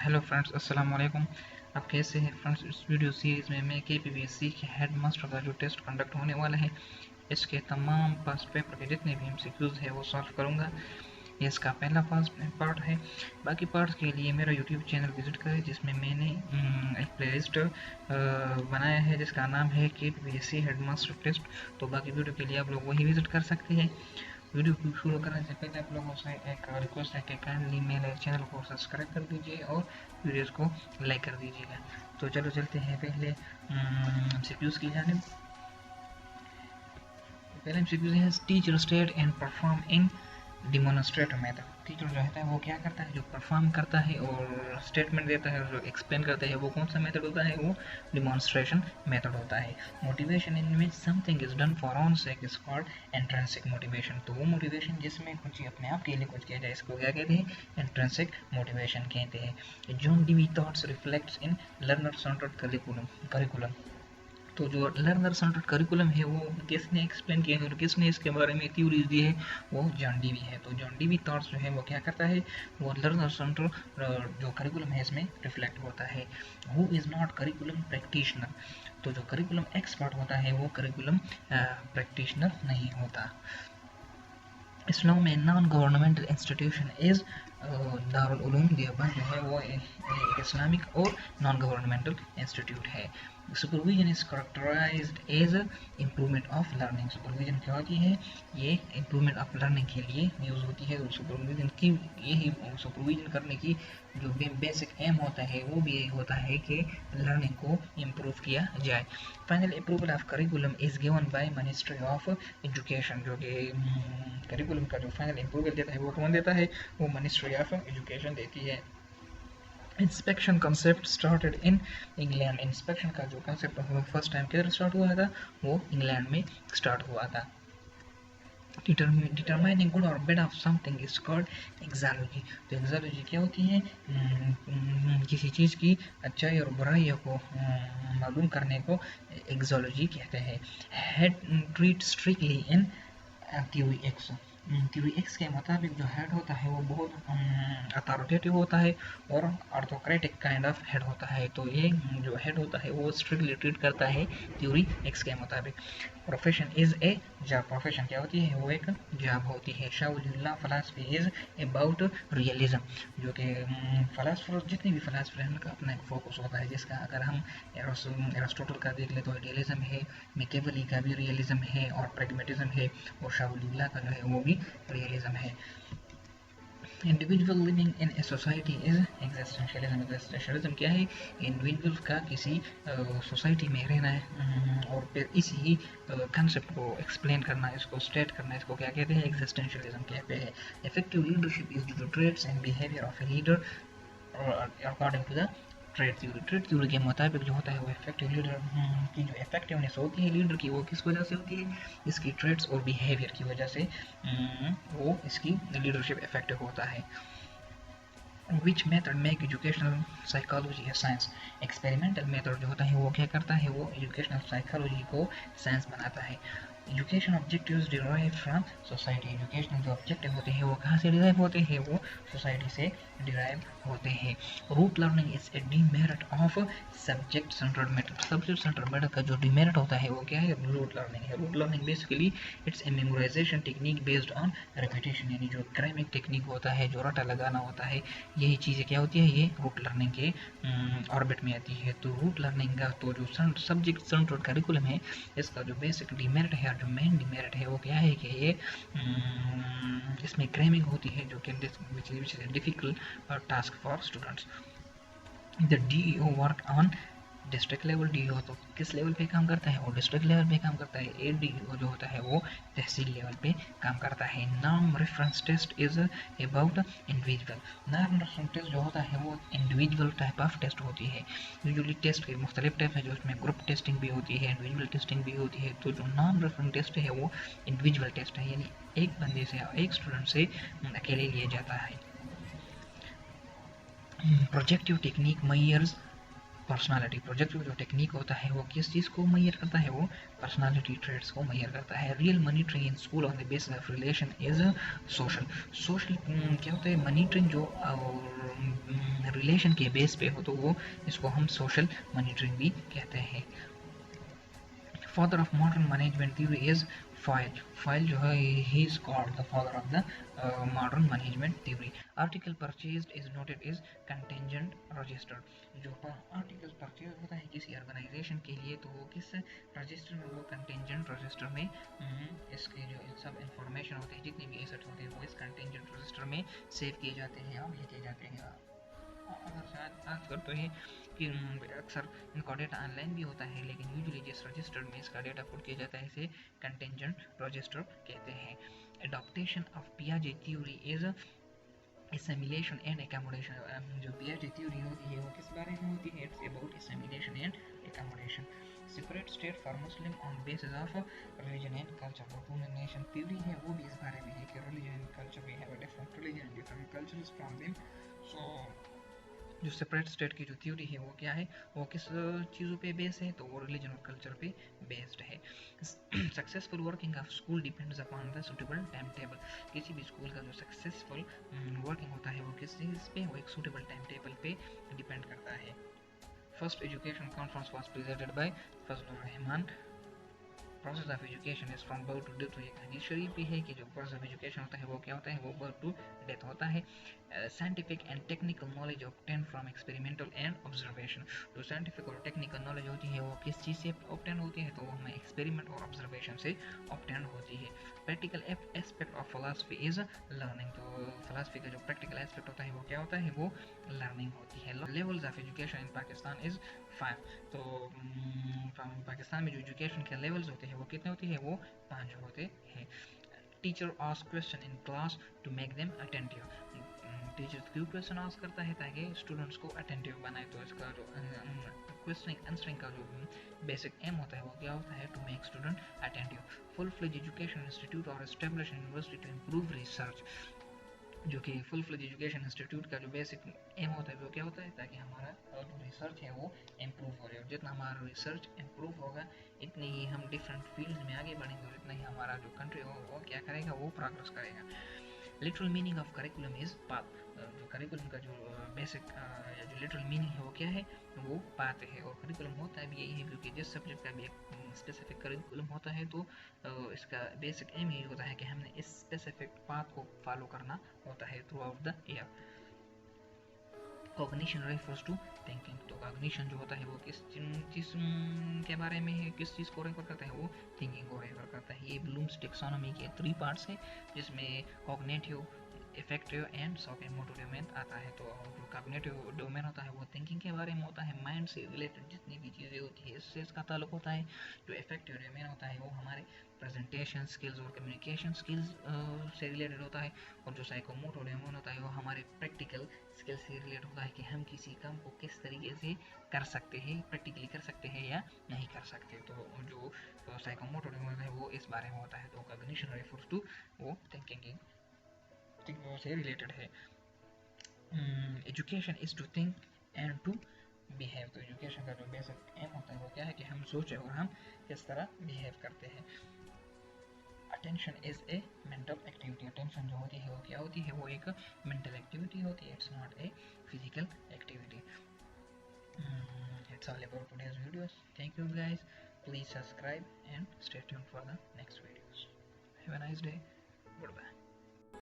Hello friends, अस्सलाम वालेकुम। आप कैसे हैं फ्रेंड्स? इस वीडियो सीरीज़ में मैं KPPSC के हेड मास्टर का जो टेस्ट कंडक्ट होने वाला है, इसके तमाम पास्ट पेपर के जितने भी MCQs है वो सॉल्व करूंगा। ये इसका पहला पार्ट है। बाकी पार्ट्स के लिए मेरा यूट्यूब चैनल विजिट करें, जिसमें मैंने एक प्लेलिस्ट बनाया है जिसका नाम है KPPSC हेड मास्टर टेस्ट। तो बाकी वीडियो के लिए आप लोग वही विजिट कर सकते हैं। वीडियो को शुरू करने से पहले आप लोगों से एक रिक्वेस्ट है कि काइंडली मेरे चैनल को सब्सक्राइब कर दीजिए और वीडियोस को लाइक कर दीजिएगा। तो चलो चलते हैं पहले MCQs की जानिब। पहले MCQ है teacher state and perform in demonstrator method. Teacher जो है वो क्या करता है, जो परफॉर्म करता है और स्टेटमेंट देता है और जो एक्सप्लेन करता है वो कौन सा मेथड होता है, वो डिमॉन्स्ट्रेशन मेथड होता है। Motivation in which something is done for own sake is called intrinsic motivation. तो वो मोटिवेशन जिसमें कुछ अपने आप के लिए कुछ किया जाए, इसको क्या कहते हैं? इंट्रिंसिक मोटिवेशन कहते हैं। जॉन डीवी थॉट्स रिफ्लेक्ट्स इन लर्नर सेंटर्ड करिकुलम। तो जो लर्नर सेंटर्ड करिकुलम है वो किसने एक्सप्लेन किया है और किसने इसके बारे में थ्योरीज दी है, वो जॉन डीवी है। तो जॉन डीवी थॉट्स जो है वो क्या करता है, वो लर्नर सेंटर्ड जो करिकुलम है इसमें रिफ्लेक्ट होता है। Who is not curriculum practitioner. तो जो करिकुलम एक्सपर्ट होता है वो करिकुलम प्रैक्टिशनर नहीं होता। इस्लाम में non governmental institution is Darul Uloom Deoband जो है वो एक इस्लामिक और नॉन गवर्नमेंटल इंस्टीट्यूट है। Supervision is characterised as improvement of learning. Supervision क्या होती है? ये इम्प्रूवमेंट ऑफ लर्निंग के लिए यूज़ होती है। और सुपरविजन की यही सुपरविजन करने की जो बेसिक एम होता है वो भी यही होता है कि लर्निंग को इम्प्रूव किया जाए। Final approval of curriculum is given by ministry of education. जो कि करिकुलम का जो फाइनल अप्रूवल देता है वो कौन देता है? वो मिनिस्ट्री ऑफ एजुकेशन देती है। Inspection concept started in England. Inspection का जो कंसेप्ट फर्स्ट टाइम किधर स्टार्ट हुआ था? वो इंग्लैंड में स्टार्ट हुआ था। डिटरमाइनिंग गुड और bad of something is called axiology. तो एक्सोलॉजी क्या होती है? किसी चीज़ की अच्छाई और बुराइयों को मालूम करने को एक्सोलॉजी कहते हैं। Head treat strictly in theory x. Theory x के मुताबिक जो हेड होता है वो बहुत अथॉरिटेटिव होता है और ऑर्थोक्रेटिक काइंड ऑफ हेड होता है। तो ये जो हेड होता है वो स्ट्रिक्टली ट्रीट करता है थ्योरी एक्स के मुताबिक। Profession is a job. Profession क्या होती है? वो एक जॉब होती है। शाउलिल्लाह फिलासफी इज अबाउट रियलिज्म। जो कि फिलासफर जितने भी फिलासफर हैं उनका अपना एक फोकस होता है, जिसका अगर हम एरिस्टोटल का देख ले तो रियलिज्म है, मैकियावेली का भी रियलिज्म है और प्रैग्मेटिज्म है, और शाउलिल्लाह का जो है वो भी रियलिज्म है। Individual living in a society is existentialism. Existentialism क्या है? इंडिविजुअल का किसी सोसाइटी में रहना है और फिर इसी कंसेप्ट को एक्सप्लेन करना, इसको स्टेट करना, इसको क्या कहते हैं? एग्जिस्टेंशियलिज्म कहते हैं। Effective leadership is due to traits and behaviour of a leader according to the trait theory. Trait theory के मुताबिक जो होता है वो इफेक्टिव लीडर की जो इफेक्टिवनेस होती है लीडर की, वो किस वजह से होती है? इसकी ट्रेड्स और बिहेवियर की वजह से वो इसकी लीडरशिप इफेक्टिव होता है। Which method make educational psychology है साइंस। एक्सपेरिमेंटल मेथड जो होता है वो क्या करता है? वो एजुकेशनल साइकोलॉजी को साइंस बनाता है। Education objectives derive from society. Educational जो ऑब्जेक्टिव होते हैं वो कहाँ से डिराइव होते हैं? वो सोसाइटी से डिराइव होते हैं। Rote learning is a demerit of subject centred method. Subject centred method का जो डीमेरिट होता है वो क्या है? रूट लर्निंग है। Rote learning basically it's a memorisation technique based on repetition. यानी जो क्रैमिक टेक्निक होता है, जो रटा लगाना होता है, यही चीज़ें क्या होती है? ये रूट लर्निंग के ऑर्बिट में आती है। तो रूट लर्निंग का तो जो सब्जेक्ट सेंटर्ड करिकुलम है, इसका जो बेसिक डीमेरिट है, जो मेन डीमेरिट है वो क्या है कि ये इसमें क्रैमिंग होती है, जो कि difficult task for students. The DEO work on district level. DEO तो किस लेवल पे काम करता है? वो डिस्ट्रिक्ट लेवल पे काम करता है। ADO जो होता है वो तहसील लेवल पे काम करता है। नाम reference test is about individual. नाम रेफरेंस टेस्ट जो होता है वो इंडिविजुअल टाइप ऑफ टेस्ट होती है। यूजुअली टेस्ट के मुख्तलिफ टाइप है, जो उसमें ग्रुप टेस्टिंग भी होती है, इंडिविजुअल टेस्टिंग भी होती है। तो जो नाम रेफरेंस टेस्ट है वो इंडिविजुअल टेस्ट है, यानी एक बंदे से, एक स्टूडेंट से अकेले लिया जाता है। Projective technique measures personality project जो टेक्निक होता है वो किस चीज़ को मैयर करता है, वो पर्सनालिटी ट्रेड्स को मैयर करता है। Real money tree in school on the basis of relation is social. Social क्या होता है, मनी ट्री जो रिलेशन के बेस पे हो तो वो इसको हम सोशल मॉनिटरिंग भी कहते हैं। Father of modern management theory is file. File जो है he is called the father of the modern management theory. Article purchased is noted is contingent registered. जो आर्टिकल परचेज होता है किसी ऑर्गेनाइजेशन के लिए तो वो किस रजिस्टर में, वो कंटेंजेंट रजिस्टर में इसके जो सब इंफॉर्मेशन होते हैं, जितने भी एसेट होते हैं वो इस कंटेंजेंट रजिस्टर में सेव किए जाते हैं और लिखे जाते हैं। अगर शायद आजकल तो है कि अक्सर इनका डेटा ऑनलाइन भी होता है, लेकिन यूजुअली जिस रजिस्टर में इसका डेटा पुट किया जाता है इसे कंटेंजेंट रजिस्टर कहते हैं। एडॉप्टेशन ऑफ पियाजे theory is assimilation and accommodation। जो पियाजे थ्योरी होती है वो किस बारे में होती है, it's about assimilation and accommodation। Separate state for Muslim on basis of religion and culture. जो पूर्ण नेशन थ्योरी है वो भी इस बारे में है कि religion and culture, we have a different religion and different cultures from them. So जो सेपरेट स्टेट की जो थ्योरी है वो क्या है, वो किस चीज़ों पे बेस्ड है, तो वो रिलीजन और कल्चर पे बेस्ड है। Successful working of school depends upon the suitable time table. किसी भी स्कूल का जो सक्सेसफुल वर्किंग होता है वो किस चीज़ पे, वो एक सुटेबल टाइम टेबल पे डिपेंड करता है। First education conference was presented by Fazlur Rahman. Process of education is from birth to death. एक हदीस शरीफ भी है कि जो प्रोसेस ऑफ एजुकेशन होता है वो क्या होता है, वो बर्थ टू डेथ होता है। Scientific and technical knowledge obtain from experimental and observation. जो साइंटिफिक और टेक्निकल नॉलेज होती है वो किस चीज़ से ऑब्टेन होती है, तो वो हमें एक्सपेरिमेंट और ऑब्जर्वेशन से ऑब्टेन होती है। Practical aspect of philosophy is learning. तो फिलॉसफी का जो प्रैक्टिकल एस्पेक्ट होता है वो क्या होता है, वो लर्निंग होती है। Levels of education in Pakistan is 5। तो पाकिस्तान में जो एजुकेशन के लेवल्स होते हैं वो कितने होते हैं, वो 5 होते हैं। Teacher ask question in class to make them attentive. Teacher क्यों क्वेश्चन आस्क करता है, ताकि स्टूडेंट्स को अटेंटिव बनाए। तो इसका जो क्वेश्चनिंग आंसरिंग का जो बेसिक एम होता है वो क्या होता है, to make student attentive. Full fledge education institute और establish university to improve research. जो कि फुल फ्लेज एजुकेशन इंस्टीट्यूट का जो बेसिक एम होता है वो क्या होता है, ताकि हमारा जो रिसर्च है वो इम्प्रूव हो रही है। और जितना हमारा रिसर्च इम्प्रूव होगा इतनी ही हम डिफरेंट फील्ड्स में आगे बढ़ेंगे और इतना ही हमारा जो कंट्री हो वो क्या करेगा, वो प्रोग्रेस करेगा। Literal meaning of curriculum is path. जो करिकुलम का जो बेसिक या जो लिटरल मीनिंग है वो क्या है, वो पाथ है। और करिकुलम होता है भी यही है, क्योंकि जिस सब्जेक्ट का भी एक स्पेसिफिक करिकुलम होता है तो इसका बेसिक एम यही होता है कि हमने इस स्पेसिफिक पाथ को फॉलो करना होता है throughout the year. Cognition refers to thinking. तो कॉग्निशन जो होता है वो किस चीज़ के बारे में है, किस चीज़ को रेफर करता है, वो थिंकिंग को रेफर करता है। ये ब्लूम्स टेक्सोनॉमी के 3 पार्ट्स हैं, जिसमें कॉग्निटिव, इफेक्टिव एंड सॉकोमोटर डोमेन आता है। तो जो कॉग्निटिव डोमेन होता है वो थिंकिंग के बारे में होता है, माइंड से रिलेटेड जितनी भी चीज़ें होती है इससे इसका ताल्लुक होता है। जो इफेक्टिव डोमेन होता है वो हमारे प्रेजेंटेशन स्किल्स और कम्युनिकेशन स्किल्स से रिलेटेड होता है। और जो साइकोमोटर डोमेन होता है वो हमारे प्रैक्टिकल स्किल से रिलेटेड होता है कि हम किसी काम को किस तरीके से कर सकते हैं, प्रैक्टिकली कर सकते हैं या नहीं कर सकते। तो जो साइकोमोटर डोमेन है वो इस बारे में होता है। तो कॉग्निशन रेफर्स टू वो थिंकिंग से रिलेटेड है। Education is to think and to behave. तो एजुकेशन का जो बेसिक एम होता है वो क्या है कि हम सोचें और हम किस तरह बिहेव करते हैं। Attention is a mental activity. Attention जो होती है वो क्या होती है, वो एक मेंटल एक्टिविटी होती है, it's not a physical activity. It's all about today's videos. Thank you guys. Please subscribe and stay tuned for the next videos. Have a nice day. Goodbye.